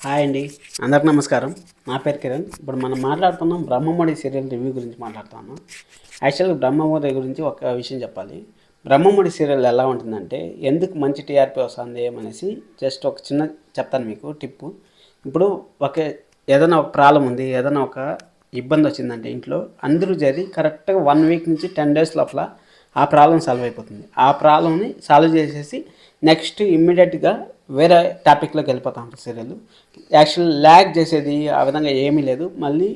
Hi అండి, అందరికి నమస్కారం. నా పేరు కిరణ్. ఇప్పుడు మనం మాట్లాడుతున్నాం బ్రహ్మముడి సీరియల్ రివ్యూ గురించి మాట్లాడుతున్నాం. యాక్చువల్గా బ్రహ్మముడి గురించి ఒక విషయం చెప్పాలి. బ్రహ్మముడి సీరియల్ ఎలా ఉంటుందంటే ఎందుకు మంచి టీఆర్పీ వస్తుంది అనేసి జస్ట్ ఒక చిన్న చెప్తాను మీకు టిప్పు. ఇప్పుడు ఏదైనా ఒక ప్రాబ్లం ఉంది, ఏదైనా ఒక ఇబ్బంది వచ్చిందంటే ఇంట్లో అందరూ చేరి కరెక్ట్గా 1 వీక్ నుంచి 10 డేస్ లోపల ఆ ప్రాబ్లం సాల్వ్ అయిపోతుంది. ఆ ప్రాబ్లమ్ని సాల్వ్ చేసేసి నెక్స్ట్ ఇమ్మీడియట్గా వేరే టాపిక్లోకి వెళ్ళిపోతా ఉంటుంది సీరియల్. యాక్చువల్ ల్యాగ్ చేసేది ఆ విధంగా ఏమీ లేదు. మళ్ళీ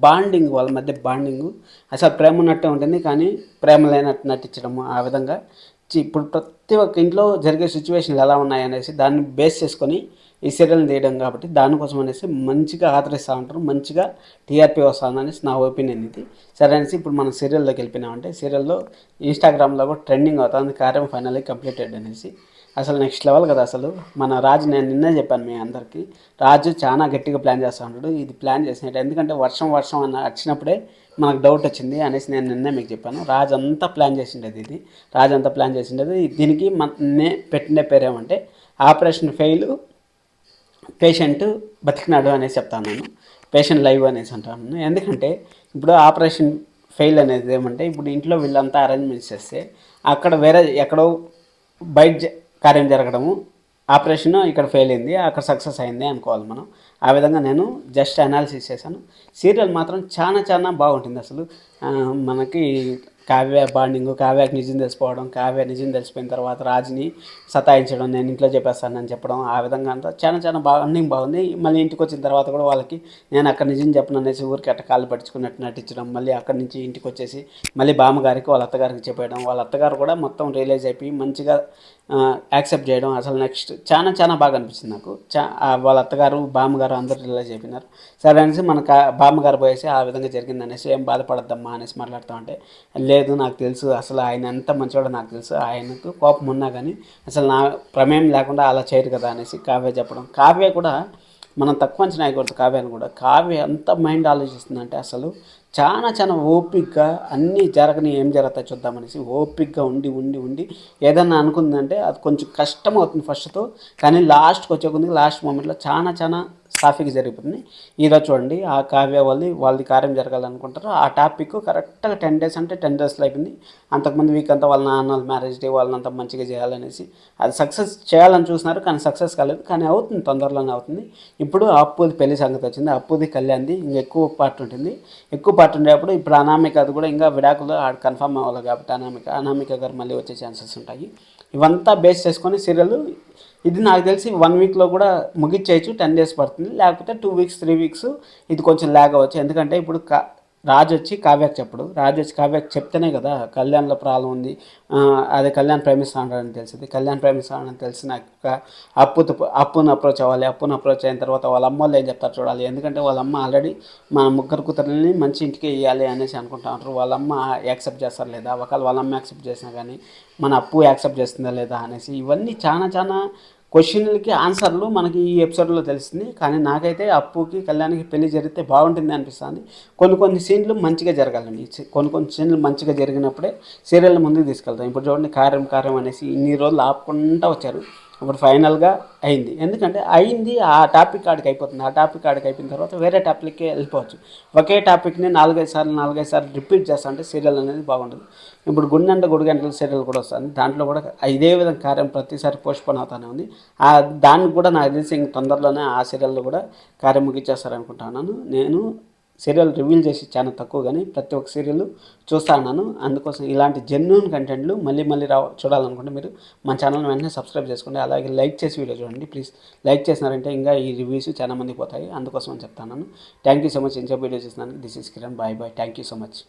బాండింగ్, వాళ్ళ మధ్య బాండింగు అసలు ప్రేమ ఉన్నట్టే ఉంటుంది, కానీ ప్రేమ లేనట్టు నటించడము ఆ విధంగా. ఇప్పుడు ప్రతి ఒక్క ఇంట్లో జరిగే సిచ్యువేషన్లు ఎలా ఉన్నాయనేసి దాన్ని బేస్ చేసుకొని ఈ సీరియల్ని తీయడం కాబట్టి దానికోసం అనేసి మంచిగా ఆదరిస్తూ ఉంటారు, మంచిగా టీఆర్పీ వస్తుంది అనేసి నా ఒపీనియన్ ఇది. సరే అనేసి ఇప్పుడు మనం సీరియల్లోకి వెళ్ళిపోయినామంటే సీరియల్లో ఇన్స్టాగ్రామ్లో కూడా ట్రెండింగ్ అవుతుంది కార్యం ఫైనల్లీ కంప్లీటెడ్ అనేసి. అసలు నెక్స్ట్ లెవెల్ కదా. అసలు మన రాజు, నేను నిన్నే చెప్పాను మీ అందరికీ, రాజు చాలా గట్టిగా ప్లాన్ చేస్తూ ఉంటాడు. ఇది ప్లాన్ చేసినట్టు ఎందుకంటే వర్షం అన్న వచ్చినప్పుడే మనకు డౌట్ వచ్చింది అనేసి నేను నిన్నే మీకు చెప్పాను. రాజు అంతా ప్లాన్ చేసిండేది ఇది. రాజు అంతా ప్లాన్ చేసిండేది. దీనికి నే పెట్టిన పేరేమంటే ఆపరేషన్ ఫెయిల్ పేషెంట్ బతికినాడు అనేసి చెప్తాను నేను. పేషెంట్ లైవ్ అనేసి అంటాను. ఎందుకంటే ఇప్పుడు ఆపరేషన్ ఫెయిల్ అనేది ఏమంటే ఇప్పుడు ఇంట్లో వీళ్ళంతా అరేంజ్మెంట్స్ చేస్తే అక్కడ వేరే ఎక్కడో బయట కార్యం జరగడము, ఆపరేషన్ ఇక్కడ ఫెయిల్ అయింది, అక్కడ సక్సెస్ అయింది అనుకోవాలి మనం. ఆ విధంగా నేను జస్ట్ అనాలిసిస్ చేశాను. సీరియల్ మాత్రం చాలా చాలా బాగుంటుంది. అసలు మనకి కావ్య బాండింగ్, కావ్యకి నిజం తెలిసిపోవడం, కావ్య నిజం తెలిసిపోయిన తర్వాత రాజుని సతాయించడం, నేను ఇంట్లో చెప్పేస్తానని చెప్పడం, ఆ విధంగా అంతా చాలా చాలా అన్నీ బాగుంది. మళ్ళీ ఇంటికి వచ్చిన తర్వాత కూడా వాళ్ళకి నేను అక్కడ నిజం చెప్పను అనేసి ఊరికి అట్ట కాళ్ళు పట్టించుకున్నట్టు నటించడం, మళ్ళీ అక్కడి నుంచి ఇంటికి వచ్చేసి మళ్ళీ బామ్మగారికి వాళ్ళ అత్తగారికి చెప్పేయడం, వాళ్ళ అత్తగారు కూడా మొత్తం రియలైజ్ అయిపోయి మంచిగా యాక్సెప్ట్ చేయడం. అసలు నెక్స్ట్ చాలా చాలా బాగా అనిపించింది నాకు. వాళ్ళ అత్తగారు బామ్మగారు అందరూ రియలైజ్ అయిపోయినారు. సరే అనేసి మన బామ్మగారు పోయేసి ఆ విధంగా జరిగింది అనేసి ఏం బాధపడద్దమ్మా అనేసి మాట్లాడుతూ ఉంటే, లేదు నాకు తెలుసు అసలు ఆయన ఎంత మంచివాడో నాకు తెలుసు, ఆయనకు కోపం ఉన్నా కానీ అసలు నా ప్రమేయం లేకుండా అలా చేయరు కదా అనేసి కావ్య చెప్పడం. కావ్య కూడా మనం తక్కువ అంచనా వేయకూడదు కావ్యని కూడా. కావ్య ఎంత మైండ్ ఆలోచిస్తుందంటే అసలు చాలా చాలా ఓపిక్గా అన్నీ జరగని ఏం జరుగుతాయి చూద్దామనేసి ఓపిక్గా ఉండి ఉండి ఉండి ఏదన్నా అనుకుందంటే అది కొంచెం కష్టం అవుతుంది ఫస్ట్తో, కానీ లాస్ట్కి వచ్చే కొద్దిగా లాస్ట్ మూమెంట్లో చాలా చాలా సాఫీగా జరిగిపోతుంది. ఈరోజు చూడండి, ఆ కావ్య వాళ్ళది కార్యం జరగాలనుకుంటారు. ఆ టాపిక్ కరెక్ట్గా 10 డేస్ అంటే 10 డేస్లో అయిపోయింది. అంతకుముందు వీక్ అంతా వాళ్ళ నాన్న మ్యారేజ్ డే వాళ్ళనంతా మంచిగా చేయాలనేసి అది సక్సెస్ చేయాలని చూసినారు, కానీ సక్సెస్ కాలేదు. కానీ అవుతుంది, తొందరలోనే అవుతుంది. ఇప్పుడు అప్పుది పెళ్లి సంగతి వచ్చింది, అప్పుది కళ్యాణ్ది ఇంకా ఎక్కువ పార్ట్ ఉంటుంది. ఎక్కువ పార్ట్ ఉండేటప్పుడు ఇప్పుడు అనామిక అది కూడా ఇంకా విడాకులు కన్ఫర్మ్ అవ్వాలి కాబట్టి అనామిక గారు మళ్ళీ వచ్చే ఛాన్సెస్ ఉంటాయి. ఇవంతా బేస్ చేసుకొని సీరియల్ ఇది నాకు తెలిసి 1 వీక్లో కూడా ముగిచ్చేయచ్చు. 10 డేస్ పడుతుంది, లేకపోతే 2 వీక్స్ 3 వీక్స్ ఇది కొంచెం ల్యాగ్ అవ్వచ్చు. ఎందుకంటే ఇప్పుడు రాజు వచ్చి కావ్యకు చెప్పడు, రాజు వచ్చి కావ్యకు చెప్తేనే కదా కళ్యాణ్లో ప్రాబ్లం ఉంది, అదే కళ్యాణ్ ప్రేమిస్తాడని తెలిసింది. కళ్యాణ్ ప్రేమిస్తాడని తెలిసినాక అప్పును అప్రోచ్ అవ్వాలి. అప్పును అప్రోచ్ అయిన తర్వాత వాళ్ళ అమ్మ వాళ్ళు ఏం చెప్తారు చూడాలి. ఎందుకంటే వాళ్ళ అమ్మ ఆల్రెడీ మన ముగ్గురు కూతుర్లని మంచి ఇంటికి ఇవ్వాలి అనేసి అనుకుంటా ఉంటారు. వాళ్ళ అమ్మ యాక్సెప్ట్ చేస్తారు లేదా, ఒకవేళ వాళ్ళ అమ్మ యాక్సెప్ట్ చేసినా కానీ మన అప్పు యాక్సెప్ట్ చేస్తుందా లేదా అనేసి ఇవన్నీ చాలా చాలా క్వశ్చన్లకి ఆన్సర్లు మనకి ఈ ఎపిసోడ్లో తెలిసింది. కానీ నాకైతే అప్పుకి కళ్యాణ్కి పెళ్లి జరిగితే బాగుంటుంది అనిపిస్తుంది. కొన్ని సీన్లు మంచిగా జరగాలండి. కొన్ని సీన్లు మంచిగా జరిగినప్పుడే సీరియల్ని ముందుకు తీసుకెళ్తాం. ఇప్పుడు చూడండి, కార్యం అనేసి ఇన్ని రోజులు ఆపకుండా వచ్చారు. ఇప్పుడు ఫైనల్గా అయింది. ఎందుకంటే అయింది, ఆ టాపిక్ ఆడికి అయిపోతుంది. ఆ టాపిక్ ఆడికి అయిపోయిన తర్వాత వేరే టాపిక్కి వెళ్ళిపోవచ్చు. ఒకే టాపిక్ని 4-5 సార్లు రిపీట్ చేస్తా అంటే సీరియల్ అనేది బాగుండదు. ఇప్పుడు గుడిగంటల సీరియల్ కూడా వస్తుంది. దాంట్లో కూడా ఇదే విధంగా కార్యం ప్రతిసారి పోస్ట్పోన్ అవుతానే ఉంది. దానికి కూడా నాకు తెలిసి ఇంక తొందరలోనే ఆ సీరియల్లో కూడా కార్యం ముగిచ్చేస్తారనుకుంటున్నాను. నేను సీరియల్ రివీల్ చేసి చాలా తక్కువ, కానీ ప్రతి ఒక్క సీరియల్ చూస్తా ఉన్నాను. అందుకోసం ఇలాంటి జెన్యూన్ కంటెంట్లు మళ్ళీ మళ్ళీ చూడాలనుకుంటే మీరు మన ఛానల్ వెంటనే సబ్స్క్రైబ్ చేసుకోండి. అలాగే లైక్ చేసి వీడియో చూడండి ప్లీజ్. లైక్ చేసినారంటే ఇంకా ఈ రివ్యూస్ చాలా మందికి పోతాయి, అందుకోసం అని చెప్తాను. Thank you so much. ఇంకో వీడియో చేసినాను. This is Kiran. Bye bye. Thank you so much.